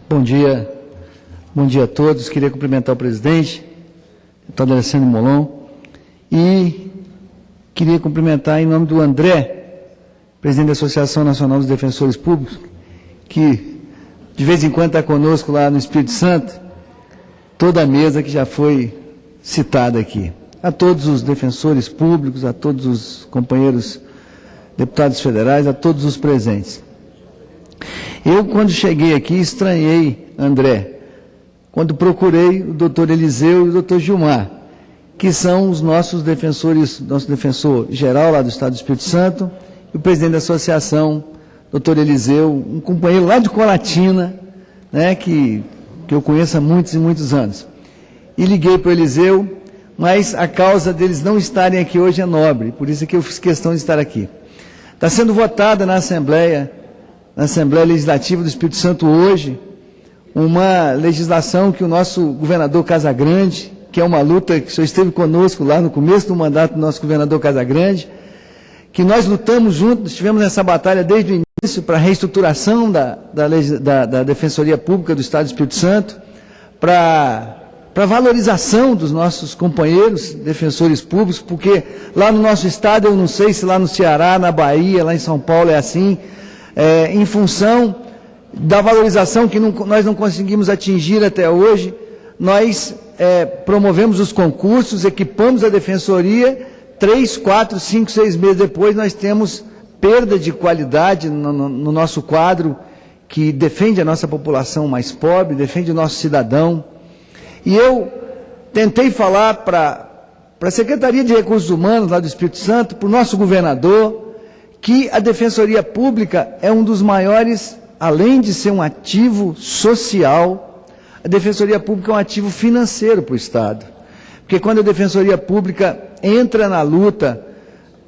Bom dia a todos. Queria cumprimentar o presidente, deputado Alessandro Molon, e queria cumprimentar em nome do André, presidente da Associação Nacional dos Defensores Públicos, que de vez em quando está conosco lá no Espírito Santo, toda a mesa que já foi citada aqui. A todos os defensores públicos, a todos os companheiros deputados federais, a todos os presentes. Eu, quando cheguei aqui, estranhei, André, quando procurei o doutor Eliseu e o doutor Gilmar, que são os nossos defensores, nosso defensor geral lá do Estado do Espírito Santo, e o presidente da associação, doutor Eliseu, um companheiro lá de Colatina, né, que eu conheço há muitos e muitos anos. E liguei para o Eliseu, mas a causa deles não estarem aqui hoje é nobre, por isso é que eu fiz questão de estar aqui. Está sendo votada na Assembleia Legislativa do Espírito Santo hoje, uma legislação que o nosso governador Casagrande, que é uma luta que o senhor esteve conosco lá no começo do mandato do nosso governador Casagrande, que nós lutamos juntos, estivemos nessa batalha desde o início para a reestruturação da Defensoria Pública do Estado do Espírito Santo, para a valorização dos nossos companheiros defensores públicos, porque lá no nosso estado, eu não sei se lá no Ceará, na Bahia, lá em São Paulo é assim, em função da valorização que nós não conseguimos atingir até hoje, nós promovemos os concursos, equipamos a defensoria, 3, 4, 5, 6 meses depois nós temos perda de qualidade no nosso quadro, que defende a nossa população mais pobre, defende o nosso cidadão. E eu tentei falar para a Secretaria de Recursos Humanos lá do Espírito Santo, para o nosso governador, que a Defensoria Pública é um dos maiores, além de ser um ativo social, a Defensoria Pública é um ativo financeiro para o Estado. Porque quando a Defensoria Pública entra na luta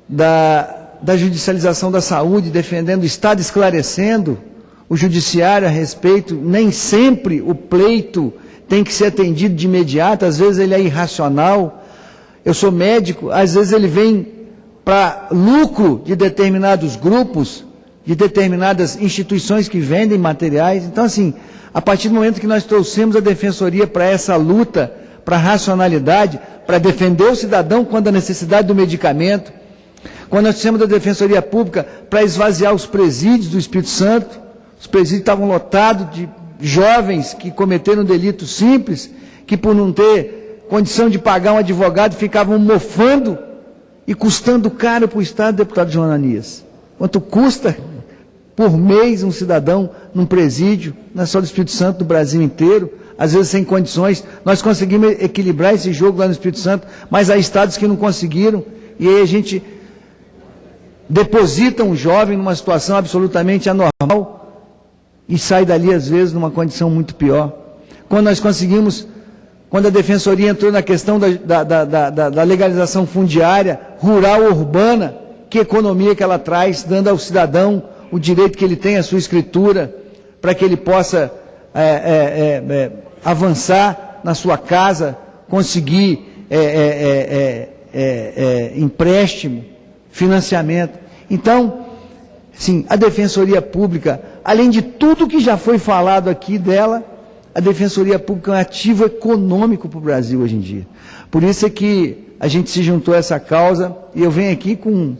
da judicialização da saúde, defendendo o Estado, esclarecendo o judiciário a respeito, nem sempre o pleito tem que ser atendido de imediato, às vezes ele é irracional. Eu sou médico, às vezes ele vem para lucro de determinados grupos, de determinadas instituições que vendem materiais. Então, assim, a partir do momento que nós trouxemos a Defensoria para essa luta, para a racionalidade, para defender o cidadão quando a necessidade do medicamento, quando nós trouxemos a Defensoria Pública para esvaziar os presídios do Espírito Santo, os presídios estavam lotados de jovens que cometeram delitos simples, que por não ter condição de pagar um advogado, ficavam mofando e custando caro para o Estado, deputado João Ananias. Quanto custa por mês um cidadão num presídio, não é só do Espírito Santo, do Brasil inteiro, às vezes sem condições. Nós conseguimos equilibrar esse jogo lá no Espírito Santo, mas há estados que não conseguiram, e aí a gente deposita um jovem numa situação absolutamente anormal, e sai dali, às vezes, numa condição muito pior. Quando nós conseguimos, quando a Defensoria entrou na questão da legalização fundiária, rural, urbana, que economia que ela traz, dando ao cidadão o direito que ele tem à sua escritura, para que ele possa avançar na sua casa, conseguir empréstimo, financiamento. Então, sim, a Defensoria Pública, além de tudo que já foi falado aqui dela, a Defensoria Pública é um ativo econômico para o Brasil hoje em dia. Por isso é que a gente se juntou a essa causa, e eu venho aqui com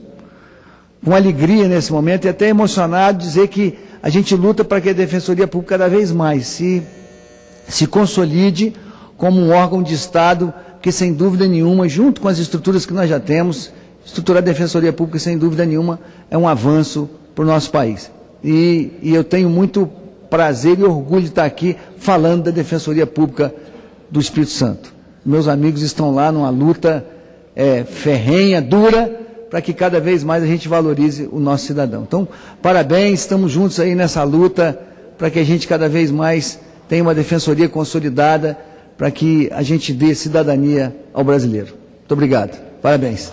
alegria nesse momento, e até emocionado, dizer que a gente luta para que a Defensoria Pública cada vez mais se consolide como um órgão de Estado, que sem dúvida nenhuma, junto com as estruturas que nós já temos, estruturar a Defensoria Pública, sem dúvida nenhuma, é um avanço para o nosso país. E eu tenho muito prazer e orgulho de estar aqui falando da Defensoria Pública do Espírito Santo. Meus amigos estão lá numa luta ferrenha, dura, para que cada vez mais a gente valorize o nosso cidadão. Então, parabéns, estamos juntos aí nessa luta, para que a gente cada vez mais tenha uma Defensoria consolidada, para que a gente dê cidadania ao brasileiro. Muito obrigado. Parabéns.